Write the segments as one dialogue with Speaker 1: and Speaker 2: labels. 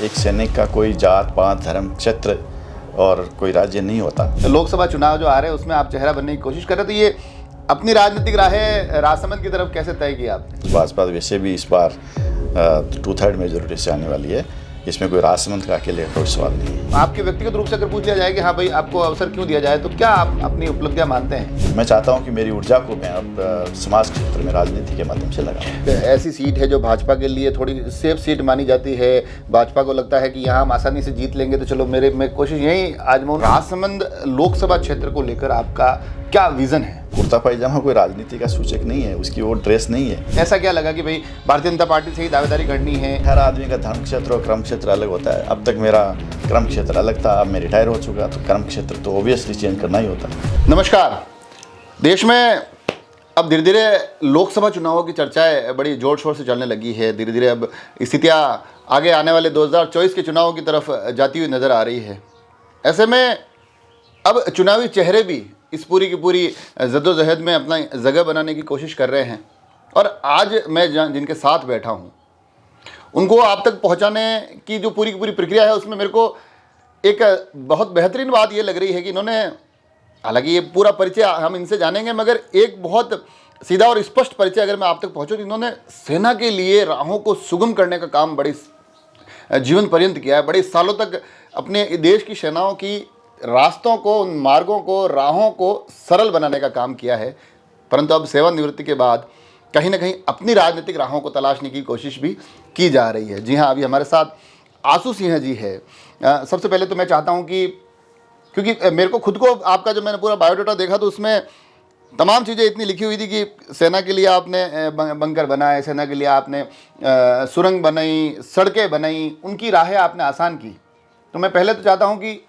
Speaker 1: एक सैनिक का कोई जात पात धर्म क्षेत्र और कोई राज्य नहीं होता।
Speaker 2: लोकसभा चुनाव जो आ रहे हैं उसमें आप चेहरा बनने की कोशिश कर रहे हो, तो ये अपनी राजनीतिक राहें राजसमंद की तरफ कैसे तय किया आपने?
Speaker 1: भाजपा वैसे भी इस बार 2/3 मेजोरिटी से आने वाली है, इसमें कोई राजसमंद का अकेले कोई सवाल नहीं है।
Speaker 2: आपके व्यक्तिगत रूप से अगर पूछ लिया जाए कि हाँ भाई आपको अवसर क्यों दिया जाए, तो क्या आप अपनी उपलब्धियां मानते हैं?
Speaker 1: मैं चाहता हूं कि मेरी ऊर्जा को मैं अब समाज क्षेत्र में राजनीति के माध्यम से लगाऊं।
Speaker 2: ऐसी सीट है जो भाजपा के लिए थोड़ी सेफ सीट मानी जाती है, भाजपा को लगता है कि यहाँ हम आसानी से जीत लेंगे, तो चलो मैं कोशिश यही आजमाऊं। राजसमंद लोकसभा क्षेत्र को लेकर आपका क्या विजन है?
Speaker 1: कुर्ता पायजामा कोई राजनीति का सूचक नहीं है, उसकी वो ड्रेस नहीं है।
Speaker 2: ऐसा क्या लगा कि भाई भारतीय जनता पार्टी से ही दावेदारी करनी है?
Speaker 1: हर आदमी का धर्म क्षेत्र और क्रम क्षेत्र अलग होता है। अब तक मेरा क्रम क्षेत्र अलग था, अब मैं रिटायर हो चुका, तो क्रम क्षेत्र तो ऑब्वियसली चेंज करना ही होता है।
Speaker 2: नमस्कार। देश में अब धीरे धीरे लोकसभा चुनावों की चर्चाएं बड़ी जोर शोर से चलने लगी है। धीरे धीरे अब स्थितियां आगे आने वाले 2024 के चुनावों की तरफ जाती हुई नज़र आ रही है। ऐसे में अब चुनावी चेहरे भी इस पूरी की पूरी जद्दोजहद में अपना जगह बनाने की कोशिश कर रहे हैं, और आज मैं जिनके साथ बैठा हूं उनको आप तक पहुंचाने की जो पूरी की पूरी प्रक्रिया है, उसमें मेरे को एक बहुत बेहतरीन बात ये लग रही है कि इन्होंने, हालांकि ये पूरा परिचय हम इनसे जानेंगे, मगर एक बहुत सीधा और स्पष्ट परिचय अगर मैं आप तक पहुंचूं, तो इन्होंने सेना के लिए राहों को सुगम करने का काम बड़ी जीवन पर्यंत किया है। बड़े सालों तक अपने देश की सेनाओं की रास्तों को, उन मार्गों को, राहों को सरल बनाने का काम किया है। परंतु अब सेवानिवृत्ति के बाद कहीं ना कहीं अपनी राजनीतिक राहों को तलाशने की कोशिश भी की जा रही है। जी हाँ, अभी हमारे साथ आशु सिंह जी है। सबसे पहले तो मैं चाहता हूं कि, क्योंकि मेरे को खुद को आपका जो मैंने पूरा बायोडाटा देखा तो उसमें तमाम चीज़ें इतनी लिखी हुई थी कि सेना के लिए आपने बंकर बनाए, सेना के लिए आपने सुरंग बनाई, सड़कें बनाई, उनकी राहें आपने आसान की। तो मैं पहले तो चाहता हूं कि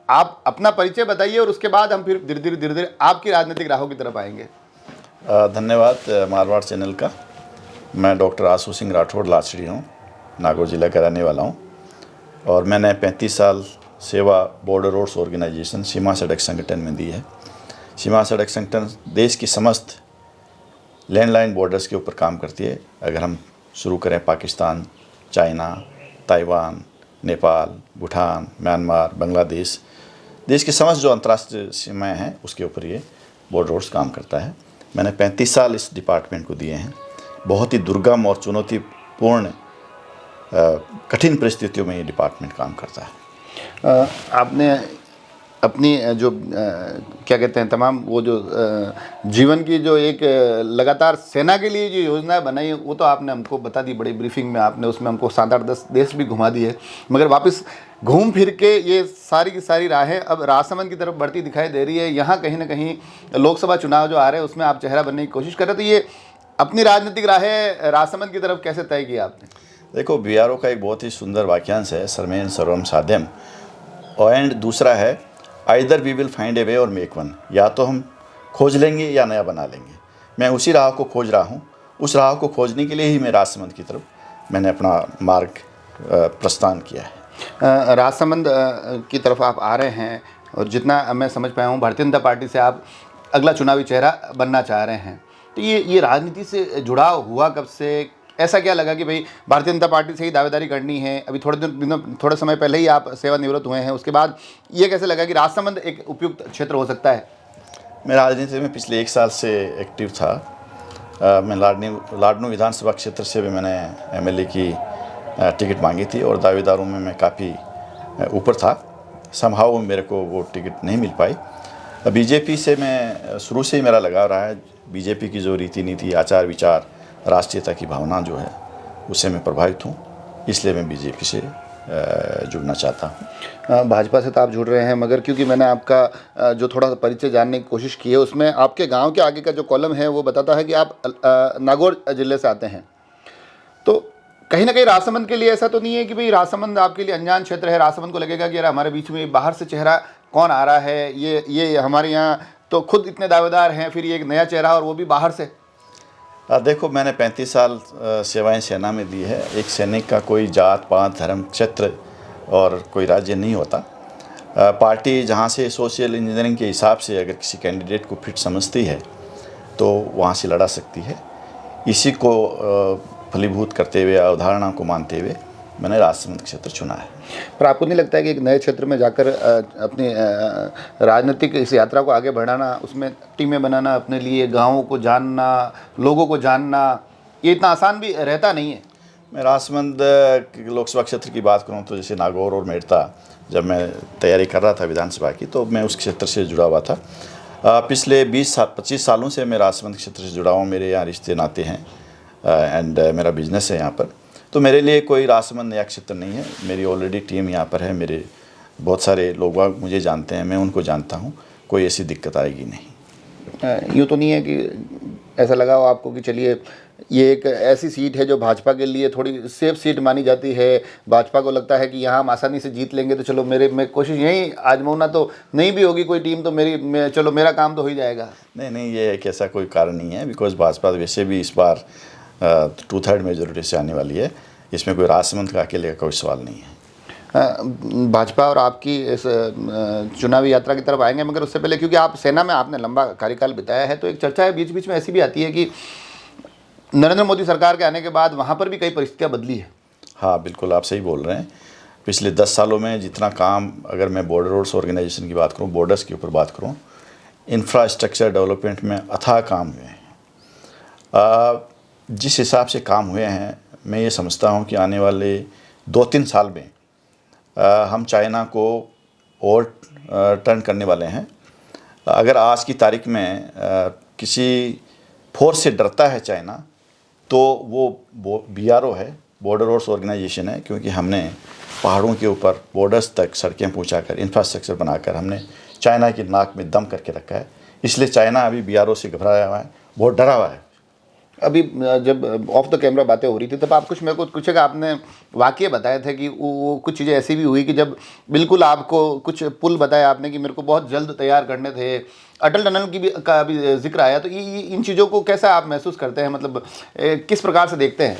Speaker 2: आप अपना परिचय बताइए, और उसके बाद हम फिर धीरे धीरे आपकी राजनीतिक राहों की तरफ आएंगे।
Speaker 1: धन्यवाद मारवाड़ चैनल का। मैं डॉक्टर आशु सिंह राठौड़ लाचड़ी हूँ, नागौर जिला का रहने वाला हूँ, और मैंने 35 साल सेवा बॉर्डर रोड्स ऑर्गेनाइजेशन सीमा सड़क संगठन में दी है। सीमा सड़क संगठन देश की समस्त लैंडलाइन बॉर्डर्स के ऊपर काम करती है। अगर हम शुरू करें Pakistan, China, Taiwan, Nepal, Bhutan, Myanmar, Bangladesh, देश की समस्त जो अंतर्राष्ट्रीय सीमाएँ हैं उसके ऊपर ये बॉर्डर रोड्स काम करता है। मैंने 35 साल इस डिपार्टमेंट को दिए हैं। बहुत ही दुर्गम और चुनौतीपूर्ण कठिन परिस्थितियों में ये डिपार्टमेंट काम करता है।
Speaker 2: आपने अपनी जो क्या कहते हैं, तमाम वो जो जीवन की जो एक लगातार सेना के लिए जो योजनाएं बनाई, वो तो आपने हमको बता दी बड़ी ब्रीफिंग में। आपने उसमें हमको 7-8-10 देश भी घुमा दिए, मगर वापस घूम फिर के ये सारी की सारी राहें अब राजसमंद की तरफ बढ़ती दिखाई दे रही है। यहाँ कहीं ना कहीं लोकसभा चुनाव जो आ रहे हैं उसमें आप चेहरा बनने की कोशिश कर रहे, तो ये अपनी राजनीतिक राहें राजसमंद की तरफ कैसे तय किया आपने?
Speaker 1: देखो, बीआरओ का एक बहुत ही सुंदर वाक्यांश है, सर्वेन सर्वम साध्यम, एंड दूसरा है आइदर वी विल फाइंड ए वे और मेक वन। या तो हम खोज लेंगे या नया बना लेंगे। मैं उसी राह को खोज रहा हूँ। उस राह को खोजने के लिए ही मैं राजसमंद की तरफ मैंने अपना मार्ग प्रस्थान किया है।
Speaker 2: राजसमंद की तरफ आप आ रहे हैं, और जितना मैं समझ पाया हूँ भारतीय जनता पार्टी से आप अगला चुनावी चेहरा बनना चाह रहे हैं। तो ये राजनीति से जुड़ाव हुआ कब से? ऐसा क्या लगा कि भाई भारतीय जनता पार्टी से ही दावेदारी करनी है? अभी थोड़े समय पहले ही आप सेवानिवृत्त हुए हैं, उसके बाद ये कैसे लगा कि राजसमंद एक उपयुक्त क्षेत्र हो सकता है?
Speaker 1: मैं राजनीति में पिछले 1 साल से एक्टिव था। मैं लाडनू विधानसभा क्षेत्र से भी मैंने एमएलए की टिकट मांगी थी, और दावेदारों में मैं काफ़ी ऊपर था। समहाउ मेरे को वो टिकट नहीं मिल पाई। बीजेपी से मैं शुरू से ही मेरा लगाव रहा है। बीजेपी की जो रीति नीति, आचार विचार, राष्ट्रीयता की भावना जो है, उससे मैं प्रभावित हूँ, इसलिए मैं बीजेपी से जुड़ना चाहता हूँ।
Speaker 2: भाजपा से तो आप जुड़ रहे हैं, मगर क्योंकि मैंने आपका जो थोड़ा सा परिचय जानने की कोशिश की है, उसमें आपके गांव के आगे का जो कॉलम है वो बताता है कि आप नागौर जिले से आते हैं। तो कहीं ना कहीं राजसमंद के लिए ऐसा तो नहीं है कि भाई राजसमंद आपके लिए अनजान क्षेत्र है? राजसमंद को लगेगा कि यार हमारे बीच में बाहर से चेहरा कौन आ रहा है, ये हमारे यहाँ तो खुद इतने दावेदार हैं, फिर ये एक नया चेहरा और वो भी बाहर से।
Speaker 1: देखो, मैंने 35 साल सेवाएं सेना में दी है। एक सैनिक का कोई जात पात धर्म क्षेत्र और कोई राज्य नहीं होता। पार्टी जहाँ से सोशल इंजीनियरिंग के हिसाब से अगर किसी कैंडिडेट को फिट समझती है तो वहाँ से लड़ा सकती है। इसी को फलीभूत करते हुए, अवधारणा को मानते हुए मैंने राजसमंद क्षेत्र चुना है।
Speaker 2: पर आपको नहीं लगता है कि एक नए क्षेत्र में जाकर अपनी राजनीतिक इस यात्रा को आगे बढ़ाना, उसमें टीमें बनाना, अपने लिए गाँवों को जानना, लोगों को जानना, ये इतना आसान भी रहता नहीं है?
Speaker 1: मैं राजसमंद लोकसभा क्षेत्र की बात करूं तो जैसे नागौर और मेड़ता, जब मैं तैयारी कर रहा था विधानसभा की तो मैं उस क्षेत्र से जुड़ा हुआ था। पिछले 25 सालों से मैं राजसमंद क्षेत्र से जुड़ा हूं। मेरे यहाँ रिश्ते नाते हैं एंड मेरा बिजनेस है यहाँ पर। तो मेरे लिए कोई राजसमंद नया क्षेत्र नहीं है। मेरी ऑलरेडी टीम यहाँ पर है, मेरे बहुत सारे लोग मुझे जानते हैं, मैं उनको जानता हूँ, कोई ऐसी दिक्कत आएगी नहीं।
Speaker 2: यूँ तो नहीं है कि ऐसा लगा हो आपको कि चलिए ये एक ऐसी सीट है जो भाजपा के लिए थोड़ी सेफ सीट मानी जाती है, भाजपा को लगता है कि यहाँ हम आसानी से जीत लेंगे, तो चलो मैं कोशिश यहीं आजमाऊँ, तो नहीं भी होगी कोई टीम तो चलो मेरा काम तो हो ही जाएगा?
Speaker 1: नहीं, ये एक ऐसा कोई कारण नहीं है, बिकॉज भाजपा वैसे भी इस बार 2/3 मेजोरिटी से आने वाली है। इसमें कोई राजसमंद का अकेले का कोई सवाल नहीं है।
Speaker 2: भाजपा और आपकी इस चुनावी यात्रा की तरफ आएंगे, मगर उससे पहले, क्योंकि आप सेना में आपने लंबा कार्यकाल बिताया है, तो एक चर्चा है बीच बीच में ऐसी भी आती है कि नरेंद्र मोदी सरकार के आने के बाद वहाँ पर भी कई परिस्थितियाँ बदली है।
Speaker 1: हाँ बिल्कुल, आप सही बोल रहे हैं। पिछले 10 सालों में जितना काम, अगर मैं बॉर्डर रोड्स ऑर्गेनाइजेशन की बात करूँ, बॉर्डर्स के ऊपर बात करूँ, इंफ्रास्ट्रक्चर डेवलपमेंट में अथाह काम हुए हैं। जिस हिसाब से काम हुए हैं, मैं ये समझता हूँ कि आने वाले 2-3 साल में हम चाइना को और टर्न करने वाले हैं। अगर आज की तारीख में किसी फोर्स से डरता है चाइना, तो वो BRO है, बॉर्डर रोड्स ऑर्गेनाइजेशन है, क्योंकि हमने पहाड़ों के ऊपर बॉर्डर्स तक सड़कें पहुंचाकर, इंफ्रास्ट्रक्चर बनाकर हमने चाइना की नाक में दम करके रखा है। इसलिए चाइना अभी BRO से घबराया हुआ है, बहुत डरा हुआ है।
Speaker 2: अभी जब ऑफ द कैमरा बातें हो रही थी तब आप मेरे को कुछ आपने वाकये बताए थे कि वो कुछ चीज़ें ऐसी भी हुई कि जब बिल्कुल आपको कुछ पुल बताया आपने कि मेरे को बहुत जल्द तैयार करने थे, अटल टनल का भी जिक्र आया, तो ये इन चीज़ों को कैसा आप महसूस करते हैं, मतलब किस प्रकार से देखते हैं?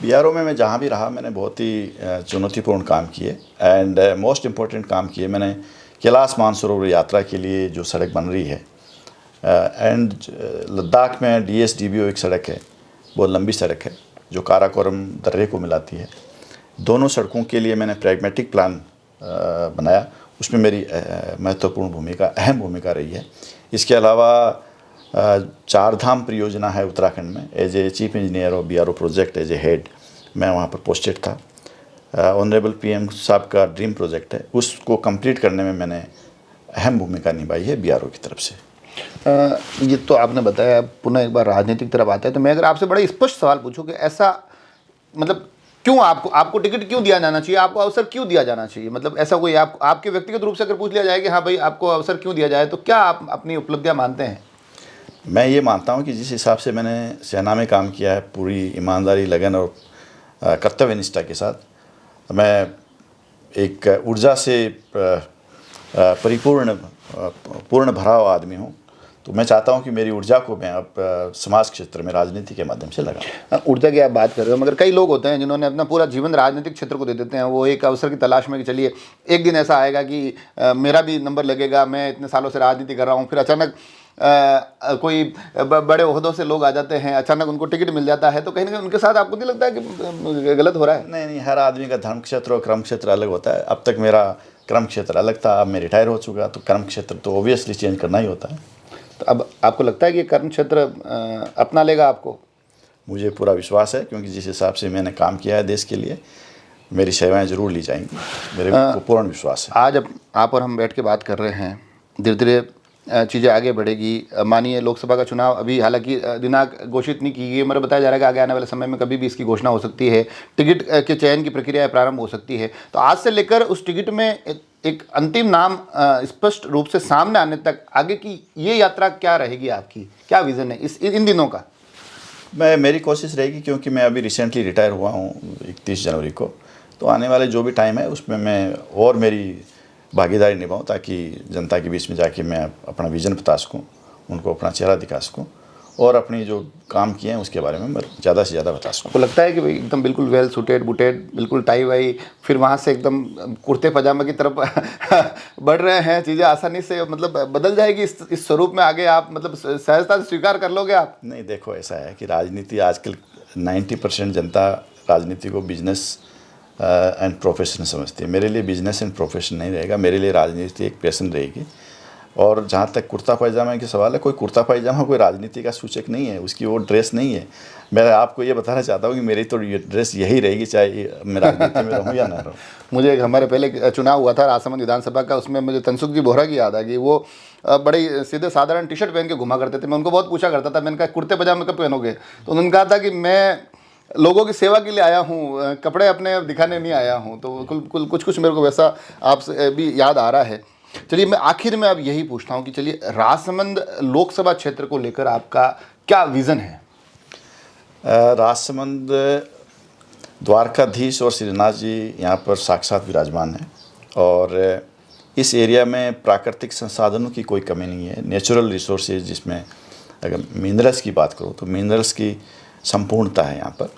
Speaker 1: BRO में मैं जहाँ भी रहा, मैंने बहुत ही चुनौतीपूर्ण काम किए एंड मोस्ट इम्पोर्टेंट काम किए। मैंने कैलाश मानसरोवर यात्रा के लिए जो सड़क बन रही है, एंड लद्दाख में DSDBO एक सड़क है, बहुत लंबी सड़क है जो काराकोरम दर्रे को मिलाती है। दोनों सड़कों के लिए मैंने प्रैग्मेटिक प्लान बनाया, उसमें मेरी महत्वपूर्ण भूमिका, अहम भूमिका रही है। इसके अलावा 4 धाम परियोजना है उत्तराखंड में, एज ए चीफ इंजीनियर और BRO project as a head मैं वहाँ पर पोस्टेड था। ऑनरेबल PM साहब का ड्रीम प्रोजेक्ट है, उसको कंप्लीट करने में मैंने अहम भूमिका निभाई है BRO की तरफ से।
Speaker 2: ये तो आपने बताया, पुनः एक बार राजनीतिक तरफ आता है, तो मैं अगर आपसे बड़ा स्पष्ट सवाल पूछूं कि ऐसा, मतलब क्यों आपको टिकट क्यों दिया जाना चाहिए, आपको अवसर क्यों दिया जाना चाहिए, मतलब ऐसा कोई आपके व्यक्तिगत रूप से अगर पूछ लिया जाए कि हाँ भाई आपको अवसर क्यों दिया जाए, तो क्या आप अपनी उपलब्धियां मानते हैं?
Speaker 1: मैं ये मानता हूँ कि जिस हिसाब से मैंने सेना में काम किया है, पूरी ईमानदारी, लगन और कर्तव्य निष्ठा के साथ, मैं एक ऊर्जा से पूर्ण भरा हुआ आदमी हूँ। तो मैं चाहता हूँ कि मेरी ऊर्जा को मैं अब समाज क्षेत्र में, राजनीति के माध्यम से लगाऊं।
Speaker 2: ऊर्जा की आप बात कर रहे हो, मगर कई लोग होते हैं जिन्होंने अपना पूरा जीवन राजनीतिक क्षेत्र को दे देते हैं। वो एक अवसर की तलाश में कि चलिए एक दिन ऐसा आएगा कि मेरा भी नंबर लगेगा, मैं इतने सालों से राजनीति कर रहा हूँ, फिर अचानक कोई बड़े ओहदों से लोग आ जाते हैं, अचानक उनको टिकट मिल जाता है, तो कहीं ना कहीं उनके साथ आपको नहीं लगता है कि गलत हो रहा है?
Speaker 1: नहीं, हर आदमी का धर्म क्षेत्र और कर्म क्षेत्र अलग होता है। अब तक मेरा कर्म क्षेत्र अलग था, अब मैं रिटायर हो चुका, तो कर्म क्षेत्र तो ऑब्वियसली चेंज करना ही होता है।
Speaker 2: तो अब आपको लगता है कि कर्म क्षेत्र अपना लेगा आपको?
Speaker 1: मुझे पूरा विश्वास है, क्योंकि जिस हिसाब से मैंने काम किया है देश के लिए, मेरी सेवाएं जरूर ली जाएंगी, मेरे को पूर्ण विश्वास है।
Speaker 2: आज अब आप और हम बैठ के बात कर रहे हैं, धीरे धीरे चीज़ें आगे बढ़ेगी। मानिए लोकसभा का चुनाव अभी हालांकि दिनांक घोषित नहीं की गई, मगर बताया जा रहा है कि आगे आने वाले समय में कभी भी इसकी घोषणा हो सकती है, टिकट के चयन की प्रक्रिया प्रारंभ हो सकती है। तो आज से लेकर उस टिकट में एक अंतिम नाम स्पष्ट रूप से सामने आने तक आगे की ये यात्रा क्या रहेगी, आपकी क्या विज़न है इन दिनों का?
Speaker 1: मेरी कोशिश रहेगी, क्योंकि मैं अभी रिसेंटली रिटायर हुआ हूँ 31 जनवरी को, तो आने वाले जो भी टाइम है उसमें मैं और मेरी भागीदारी निभाऊं, ताकि जनता के बीच में जाके मैं अपना विज़न बता सकूं, उनको अपना चेहरा दिखा सकूं, और अपनी जो काम किए हैं उसके बारे में मैं ज़्यादा से ज़्यादा बता सकूं।
Speaker 2: आपको लगता है कि भाई एकदम बिल्कुल वेल सूटेड बुटेड, बिल्कुल टाई वाई, फिर वहाँ से एकदम कुर्ते पजामा की तरफ बढ़ रहे हैं, चीज़ें आसानी से मतलब बदल जाएगी इस स्वरूप में आगे, आप मतलब सहजता से स्वीकार कर लोगे आप?
Speaker 1: नहीं, देखो ऐसा है कि राजनीति आजकल 90% जनता राजनीति को बिजनेस एंड प्रोफेशन समझती है। मेरे लिए बिजनेस एंड प्रोफेशन नहीं रहेगा, मेरे लिए राजनीति एक पैशन रहेगी। और जहाँ तक कुर्ता पायजामा की सवाल है, कोई कुर्ता पायजामा कोई राजनीति का सूचक नहीं है, उसकी वो ड्रेस नहीं है। मैं आपको ये बताना चाहता हूँ कि मेरी तो ये ड्रेस यही रहेगी, चाहे मैं राजनीति में रहूँ या ना रहूँ।
Speaker 2: मुझे एक हमारे पहले चुनाव हुआ था राजसमंद विधानसभा का, उसमें मुझे तनसुख जी बोहरा की याद आ गई। वो बड़े सीधे साधारण टी शर्ट पहन के घुमा करते थे। मैं उनको बहुत पूछा करता था, मैंने कहा कुर्ते पजामे कब पहनोगे? तो उन्होंने कहा था कि मैं लोगों की सेवा के लिए आया हूँ, कपड़े अपने दिखाने नहीं आया हूँ। तो कुल कुछ कुछ मेरे को वैसा आपसे भी याद आ रहा है। चलिए, मैं आखिर में अब यही पूछता हूँ कि चलिए, राजसमंद लोकसभा क्षेत्र को लेकर आपका क्या विज़न है?
Speaker 1: राजसमंद द्वारकाधीश और श्रीनाथ जी यहाँ पर साक्षात विराजमान हैं, और इस एरिया में प्राकृतिक संसाधनों की कोई कमी नहीं है। नेचुरल रिसोर्सेज, जिसमें अगर मिनरल्स की बात करूँ तो मिनरल्स की संपूर्णता है यहाँ पर।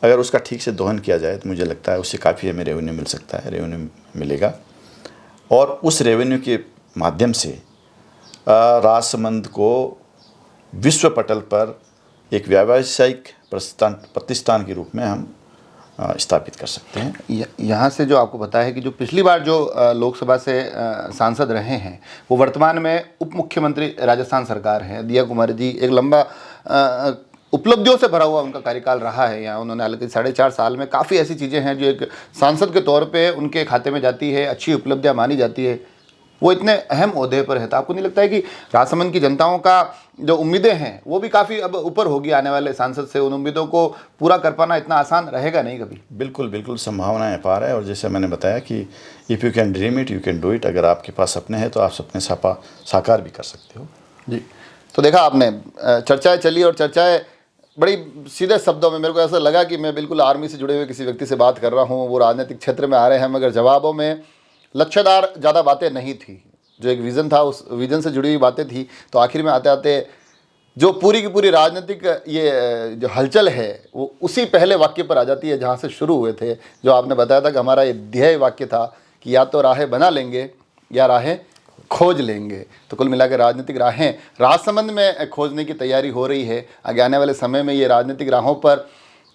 Speaker 1: अगर उसका ठीक से दोहन किया जाए तो मुझे लगता है उससे काफ़ी हमें रेवेन्यू मिल सकता है, रेवेन्यू मिलेगा। और उस रेवेन्यू के माध्यम से राजसमंद को विश्व पटल पर एक व्यावसायिक प्रतिष्ठान के रूप में हम स्थापित कर सकते हैं।
Speaker 2: यहाँ से जो आपको पता है कि जो पिछली बार जो लोकसभा से सांसद रहे हैं, वो वर्तमान में उप मुख्यमंत्री राजस्थान सरकार हैं, दिया कुमारी जी। एक लंबा उपलब्धियों से भरा हुआ उनका कार्यकाल रहा है यहाँ। उन्होंने हालांकि 4.5 साल में काफ़ी ऐसी चीज़ें हैं जो एक सांसद के तौर पे उनके खाते में जाती है, अच्छी उपलब्धियाँ मानी जाती है। वो इतने अहम ओहदे पर है, तो आपको नहीं लगता है कि राजसमंद की जनताओं का जो उम्मीदें हैं वो भी काफ़ी अब ऊपर होगी आने वाले सांसद से? उन उम्मीदों को पूरा कर पाना इतना आसान रहेगा नहीं कभी।
Speaker 1: बिल्कुल बिल्कुल संभावनाएं अपार है। और जैसे मैंने बताया कि if you can dream it you can do it. अगर आपके पास सपने हैं तो आप सपने साकार भी कर सकते हो।
Speaker 2: जी, तो देखा आपने, चर्चाएं चली और चर्चाएं बड़ी सीधे शब्दों में, मेरे को ऐसा लगा कि मैं बिल्कुल आर्मी से जुड़े हुए किसी व्यक्ति से बात कर रहा हूँ। वो राजनीतिक क्षेत्र में आ रहे हैं, मगर जवाबों में लक्ष्यदार ज़्यादा बातें नहीं थी। जो एक विज़न था, उस विज़न से जुड़ी हुई बातें थी। तो आखिर में आते आते जो पूरी की पूरी राजनीतिक ये जो हलचल है वो उसी पहले वाक्य पर आ जाती है जहाँ से शुरू हुए थे। जो आपने बताया था कि हमारा ये ध्येय वाक्य था कि या तो राहें बना लेंगे या राहें खोज लेंगे। तो कुल मिलाकर राजनीतिक राहें राजसमंद में खोजने की तैयारी हो रही है। आगे आने वाले समय में ये राजनीतिक राहों पर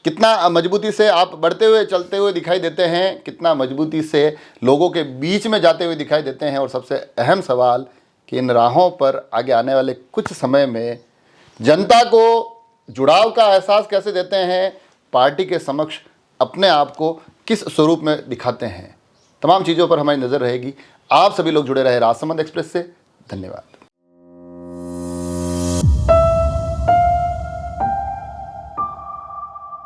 Speaker 2: कितना मजबूती से आप बढ़ते हुए चलते हुए दिखाई देते हैं, कितना मजबूती से लोगों के बीच में जाते हुए दिखाई देते हैं। और सबसे अहम सवाल कि इन राहों पर आगे आने वाले कुछ समय में जनता को जुड़ाव का एहसास कैसे देते हैं, पार्टी के समक्ष अपने आप को किस स्वरूप में दिखाते हैं, तमाम चीज़ों पर हमारी नज़र रहेगी। आप सभी लोग जुड़े रहे राजसमंद एक्सप्रेस से। धन्यवाद।